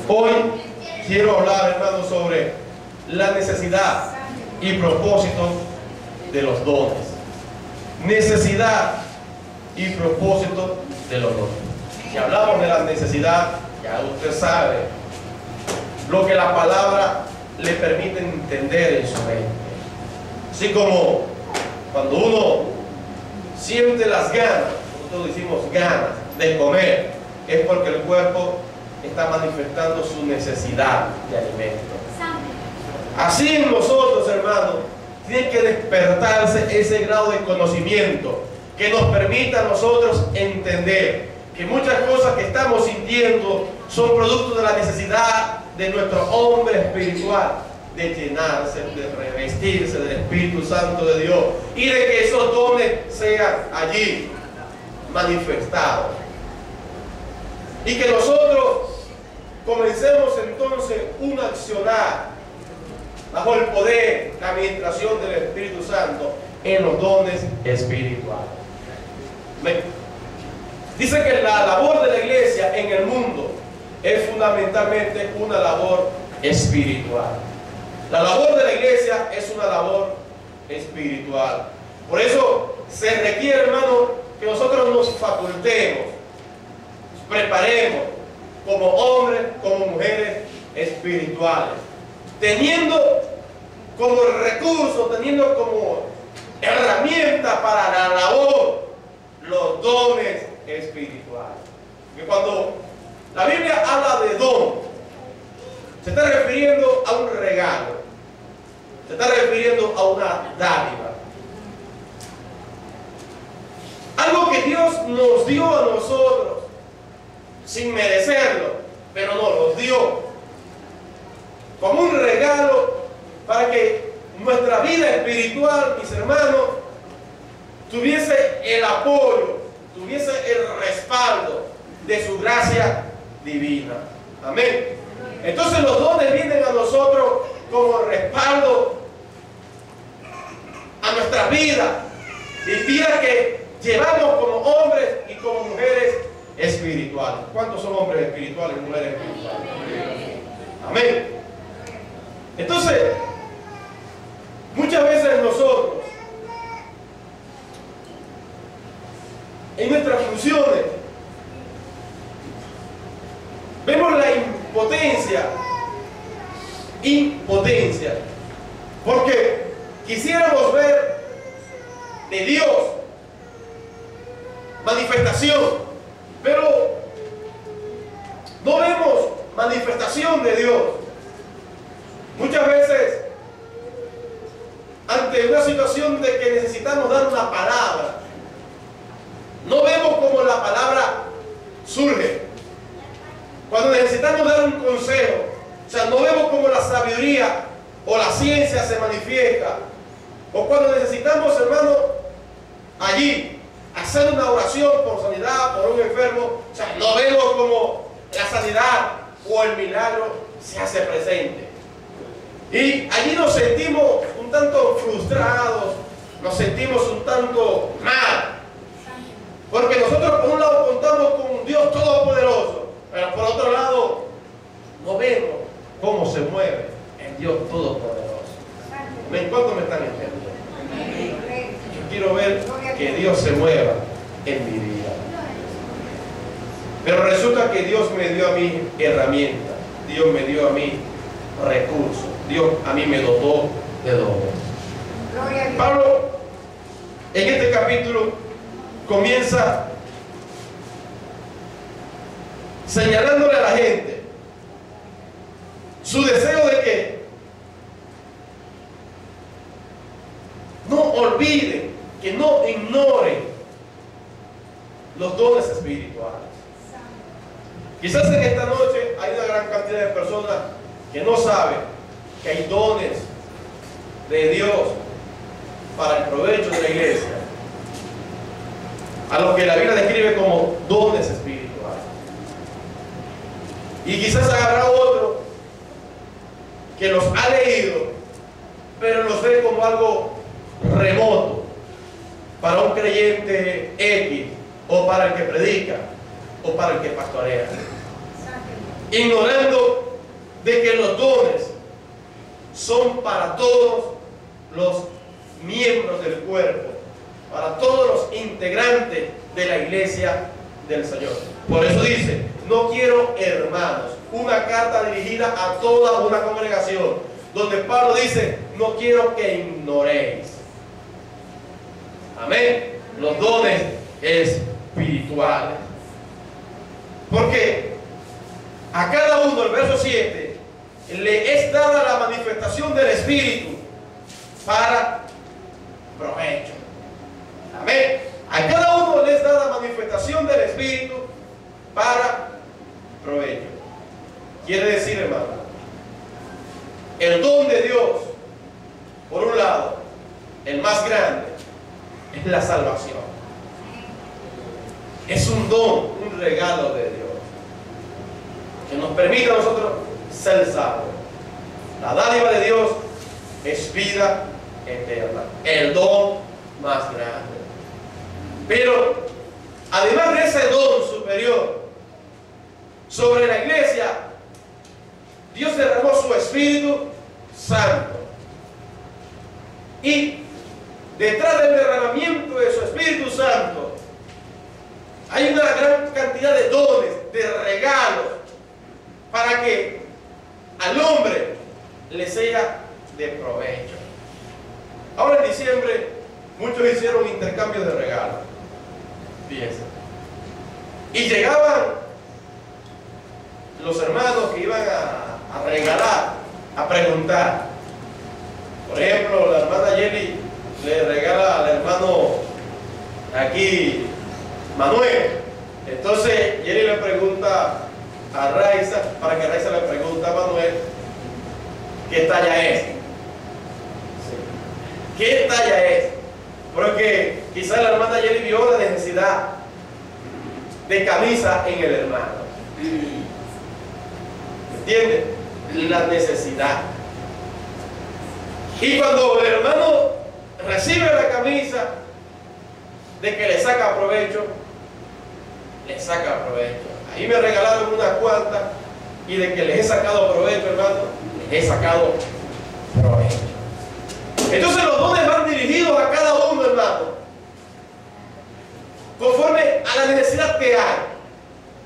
Hoy quiero hablar, hermanos, sobre la necesidad y propósito de los dones. Necesidad y propósito de los dones. Si hablamos de la necesidad, ya usted sabe lo que la palabra le permite entender en su mente. Así como cuando uno siente las ganas, nosotros decimos ganas de comer, es porque el cuerpo está manifestando su necesidad de alimento. Así en nosotros, hermanos, tiene que despertarse ese grado de conocimiento que nos permita a nosotros entender que muchas cosas que estamos sintiendo son producto de la necesidad de nuestro hombre espiritual, de llenarse, de revestirse del Espíritu Santo de Dios y de que esos dones sean allí manifestados. Y que nosotros comencemos entonces un accionar bajo el poder, la administración del Espíritu Santo en los dones espirituales. Dice que la labor de la iglesia en el mundo es fundamentalmente una labor espiritual. La labor de la iglesia es una labor espiritual. Por eso se requiere, hermano, que nosotros nos facultemos, nos preparemos como hombres, como mujeres espirituales, teniendo como recurso, teniendo como herramienta para la labor los dones espirituales. Porque cuando la Biblia habla de don, se está refiriendo a un regalo, se está refiriendo a una dádiva, algo que Dios nos dio a nosotros sin merecerlo, pero no nos dio como un regalo para que nuestra vida espiritual, mis hermanos, tuviese el apoyo, tuviese el respaldo de su gracia divina. Amén. Entonces los dones vienen a nosotros como respaldo a nuestra vida, y vida que llevamos como hombres y como mujeres espirituales. ¿Cuántos son hombres espirituales y mujeres espirituales? Amén. Entonces, muchas veces nosotros, en nuestras funciones, vemos la impotencia, porque quisiéramos ver de Dios manifestación, pero no vemos manifestación de Dios. Muchas veces, ante una situación de que necesitamos dar una palabra, no vemos cómo la palabra surge. Cuando necesitamos dar un consejo, o sea, no vemos cómo la sabiduría o la ciencia se manifiesta. O cuando necesitamos, hermano, allí hacer una oración por sanidad, por un enfermo, o sea, no vemos cómo la sanidad o el milagro se hace presente. Y allí nos sentimos un tanto frustrados, nos sentimos un tanto mal, porque nosotros por un lado contamos con un Dios todopoderoso, pero por otro lado no vemos cómo se mueve el Dios todopoderoso. ¿Cuántos me están entendiendo? Yo quiero ver que Dios se mueva en mi vida. Pero resulta que Dios me dio a mí herramientas, Dios me dio a mí recursos, Dios a mí me dotó de dones. Pablo en este capítulo comienza señalándole a la gente su deseo de que no olviden, que no ignoren los dones espirituales. Quizás en esta noche hay una gran cantidad de personas que no saben que hay dones de Dios para el provecho de la iglesia, a los que la Biblia describe como dones espirituales. Y quizás agarra otro que los ha leído, pero los ve como algo remoto para un creyente X, o para el que predica, o para el que pastorea, ignorando de que los dones son para todos los miembros del cuerpo, para todos los integrantes de la iglesia del Señor. Por eso dice, no quiero, hermanos, una carta dirigida a toda una congregación, donde Pablo dice, no quiero que ignoréis. Amén. Los dones espirituales. Porque a cada uno, el verso 7, le es dada la manifestación del Espíritu para provecho. Amén. A cada uno le es dada la manifestación del Espíritu para provecho. Quiere decir, hermano, el don de Dios, por un lado, el más grande, es la salvación. Es un don, un regalo de Dios, que nos permite a nosotros ser salvos. La dádiva de Dios es vida eterna, el don más grande. Pero además de ese don superior sobre la iglesia, Dios derramó su Espíritu Santo. Y detrás del derramamiento de su Espíritu Santo hay una gran cantidad de dones, de regalos, para que al hombre le sea de provecho. Ahora en diciembre muchos hicieron intercambio de regalos. Fíjense. Y llegaban los hermanos que iban a regalar, a preguntar. Por ejemplo, la hermana Yeli le regala al hermano aquí, Manuel. Entonces Yeli le pregunta a Raiza, para que Raiza le pregunte a Manuel qué talla es. ¿Qué talla es? Porque quizás la hermana Yeli vio la necesidad de camisa en el hermano. ¿Entienden? La necesidad. Y cuando el hermano recibe la camisa, de que le saca provecho, le saca provecho. Ahí me regalaron unas cuantas, y de que les he sacado provecho, hermano, les he sacado provecho. Entonces los dones van dirigidos a cada uno, hermano, conforme a la necesidad que hay,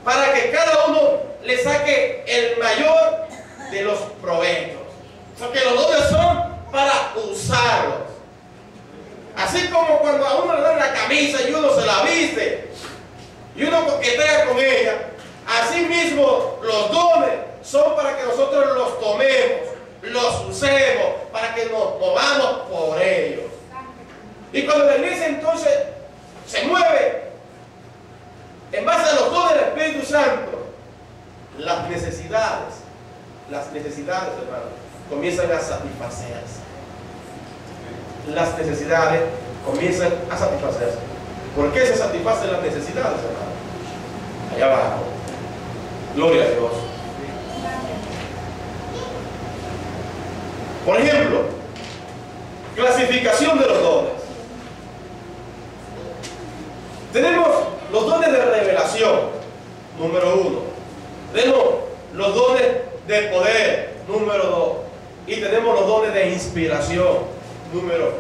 para que cada uno le saque el mayor de los provechos. Porque los dones son para usarlos. Así como cuando a uno le dan la camisa y uno se la viste y uno coquetea con ella, así mismo los dones son para que nosotros los tomemos, los usemos, para que nos movamos por ellos. Y cuando la iglesia entonces se mueve en base a los dones del Espíritu Santo, las necesidades, hermano, comienzan a satisfacerse. Las necesidades comienzan a satisfacerse. ¿Por qué se satisfacen las necesidades, hermano? Allá abajo. Gloria a Dios. Por ejemplo, clasificación de los dones. Tenemos los dones de revelación, número 1. Tenemos los dones de poder, número 2. Y tenemos los dones de inspiración, número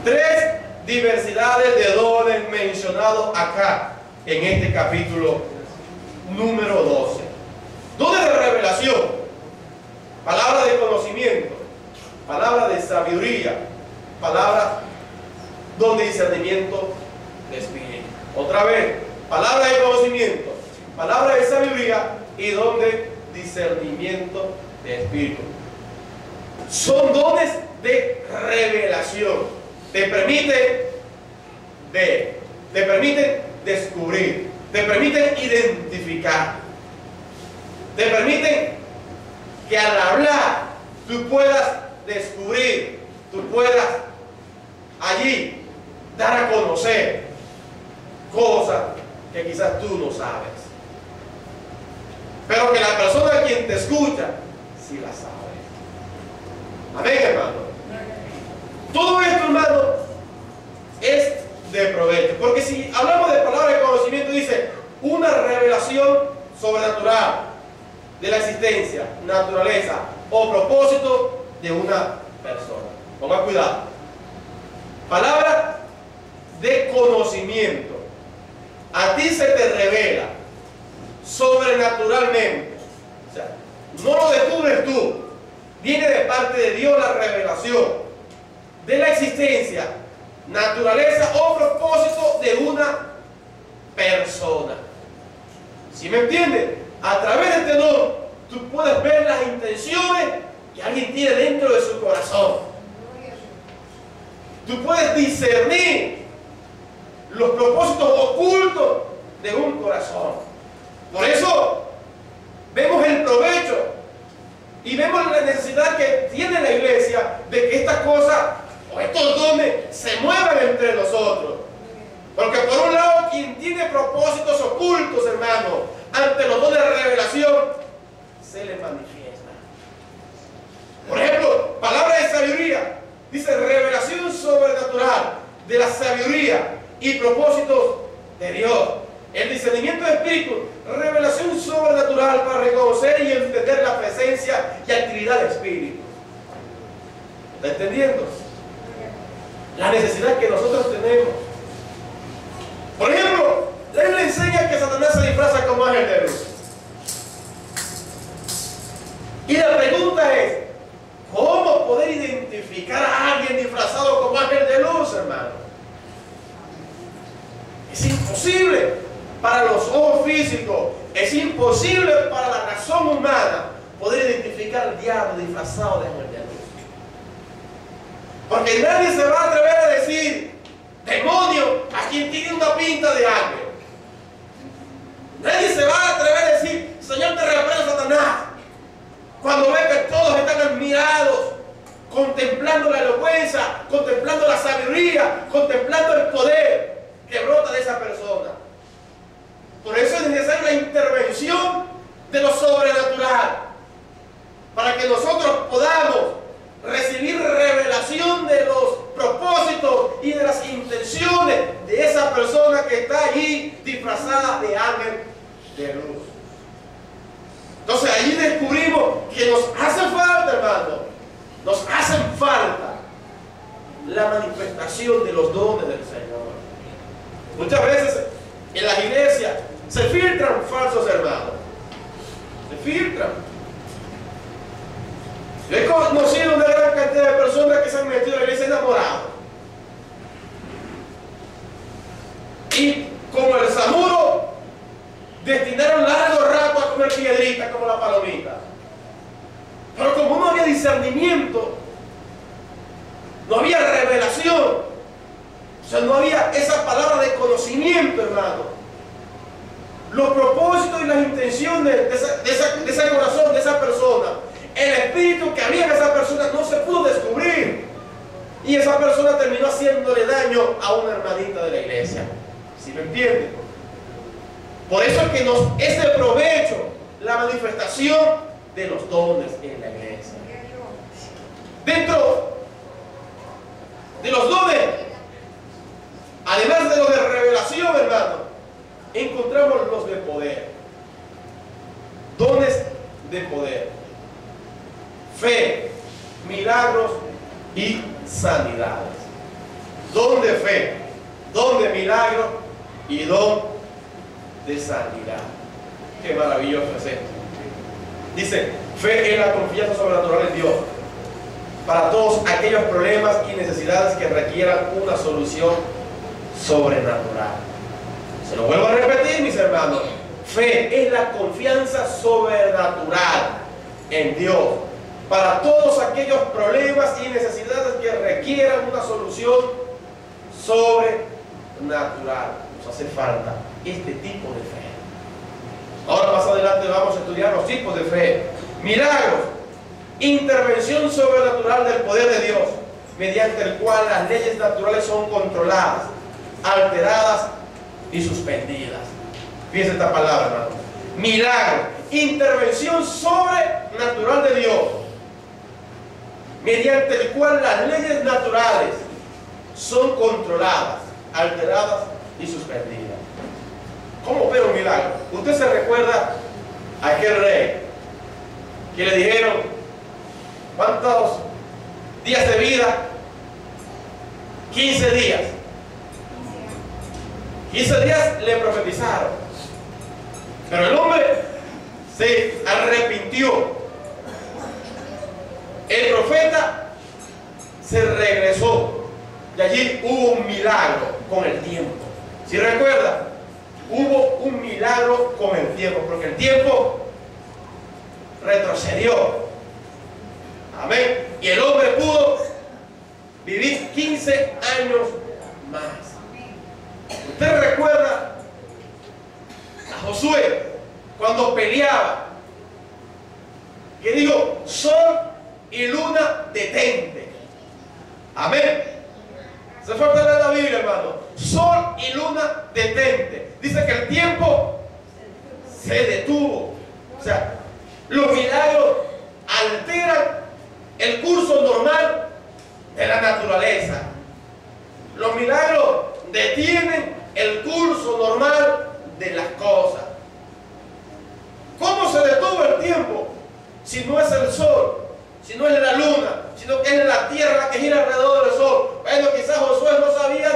3. 3 diversidades de dones mencionados acá, en este capítulo número 12. Dones de revelación, palabra de conocimiento, palabra de sabiduría, palabra don de discernimiento de espíritu. Otra vez, palabra de conocimiento, palabra de sabiduría y don de discernimiento de espíritu. Son dones de revelación. Te permiten ver, te permiten descubrir, te permiten identificar, te permiten que al hablar tú puedas descubrir, tú puedas allí dar a conocer cosas que quizás tú no sabes, pero que la persona a quien te escucha sí la sabe. Amén, hermano. Todo esto, hermano, es de provecho, porque si hablamos de palabra de conocimiento, dice una revelación sobrenatural de la existencia, naturaleza o propósito de una persona. Ponga cuidado. Palabra de conocimiento. A ti se te revela sobrenaturalmente. O sea, no lo descubres tú. Viene de parte de Dios la revelación de la existencia, naturaleza o propósito de una persona. ¿Sí me entiendes? A través de este don, tú puedes ver las intenciones que alguien tiene dentro de su corazón. Tú puedes discernir los propósitos ocultos de un corazón. Por eso vemos el provecho y vemos la necesidad que tiene la iglesia de que estas cosas o estos dones se muevan entre nosotros. Porque por un lado, quien tiene propósitos ocultos, hermano, ante los dones de revelación, se les manifiesta. Por ejemplo, palabra de sabiduría. Dice revelación sobrenatural de la sabiduría y propósitos de Dios. El discernimiento de espíritu, revelación sobrenatural para reconocer y entender la presencia y actividad del espíritu. ¿Está entendiendo? La necesidad que nosotros tenemos. Por ejemplo, la Biblia enseña que Satanás se disfraza como ángel de luz. Y la pregunta es, ¿cómo poder identificar a alguien disfrazado como ángel de luz, hermano? Es imposible para los ojos físicos, es imposible para la razón humana poder identificar al diablo disfrazado de ángel de luz. Porque nadie se va a atrever a decir demonio a quien tiene una pinta de ángel. Nadie se va a atrever a decir Señor, te reprendo, Satanás, cuando ve que todos están admirados, contemplando la elocuencia, contemplando la sabiduría, contemplando el poder que brota de esa persona. Por eso es necesaria la intervención de lo sobrenatural, para que nosotros podamos recibir revelación de los propósitos y de las intenciones de esa persona que está allí disfrazada de ángel de luz. Entonces allí descubrimos que nos hace falta, hermano, nos hacen falta la manifestación de los dones del Señor. Muchas veces en las iglesias se filtran falsos hermanos, se filtran. Yo he conocido una gran cantidad de personas que se han metido en la iglesia enamorados. Y como el samuro, destinaron largo rato a comer piedritas como la palomita. Pero como no había discernimiento, no había revelación, o sea, no había esa palabra de conocimiento, hermano. Los propósitos y las intenciones de ese corazón, de esa persona, el espíritu que había en esa persona no se pudo descubrir. Y esa persona terminó haciéndole daño a una hermanita de la iglesia. ¿Sí me entienden? Por eso es que nos es de provecho la manifestación de los dones en la iglesia. Dentro de los dones, además de los de revelación, hermano, encontramos los de poder. Dones de poder. Fe, milagros y sanidades. Don de fe, don de milagros y don de sanidad. Qué maravilloso es esto. Dice, fe es la confianza sobrenatural en Dios para todos aquellos problemas y necesidades que requieran una solución sobrenatural. Se lo vuelvo a repetir, mis hermanos. Fe es la confianza sobrenatural en Dios para todos aquellos problemas y necesidades que requieran una solución sobrenatural. Nos hace falta este tipo de fe. Ahora más adelante vamos a estudiar los tipos de fe. Milagros, intervención sobrenatural del poder de Dios, mediante el cual las leyes naturales son controladas, alteradas y suspendidas. Fíjense esta palabra, hermano. Milagro, intervención sobrenatural de Dios, mediante el cual las leyes naturales son controladas, alteradas y suspendidas. ¿Cómo opera un milagro? Usted se recuerda a aquel rey que le dijeron, ¿cuántos días de vida? 15 días. 15 días le profetizaron. Pero el hombre se arrepintió. El profeta se regresó. Y allí hubo un milagro con el tiempo. ¿Sí recuerda? Hubo un milagro con el tiempo, porque el tiempo retrocedió. Amén. Y el hombre pudo vivir 15 años más. ¿Usted recuerda a Josué cuando peleaba? Que dijo, sol y luna detente. Amén. Se fue a leer la Biblia, hermano. Sol y luna detente. Dice que el tiempo se detuvo. O sea, los milagros alteran el curso normal de la naturaleza. Los milagros detienen el curso normal de las cosas. ¿Cómo se detuvo el tiempo? Si no es el sol, si no es la luna, sino que es la tierra la que gira alrededor del sol. Bueno, quizás Josué no sabía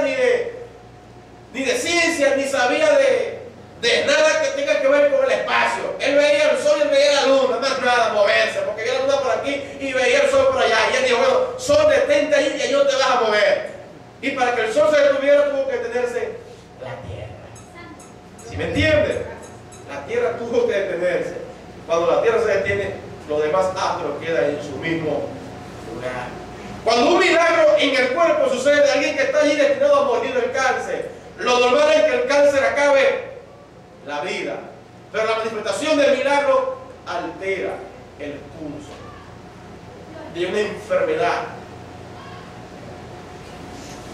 ni de ciencia, ni sabía de nada que tenga que ver con el espacio. Él veía el sol y él veía la luna, más nada, moverse, porque veía la luna por aquí y veía el sol por allá. Y él dijo, bueno, sol, detente ahí y ahí no te vas a mover. Y para que el sol se detuviera tuvo que detenerse la tierra. ¿Sí me entienden? La tierra tuvo que detenerse. Cuando la tierra se detiene, los demás astros quedan en su mismo lugar. Cuando un milagro en el cuerpo sucede de alguien que está allí destinado a morir del cáncer, lo normal es que el cáncer acabe la vida. Pero la manifestación del milagro altera el curso de una enfermedad.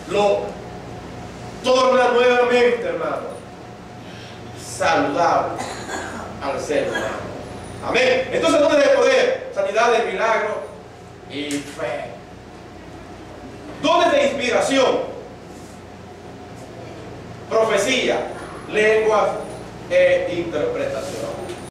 Lo torna nuevamente, hermano, saludable al ser humano. Amén. Entonces, ¿dónde de poder? Sanidad de milagro y fe. Dones de inspiración, profecía, lenguas e interpretación.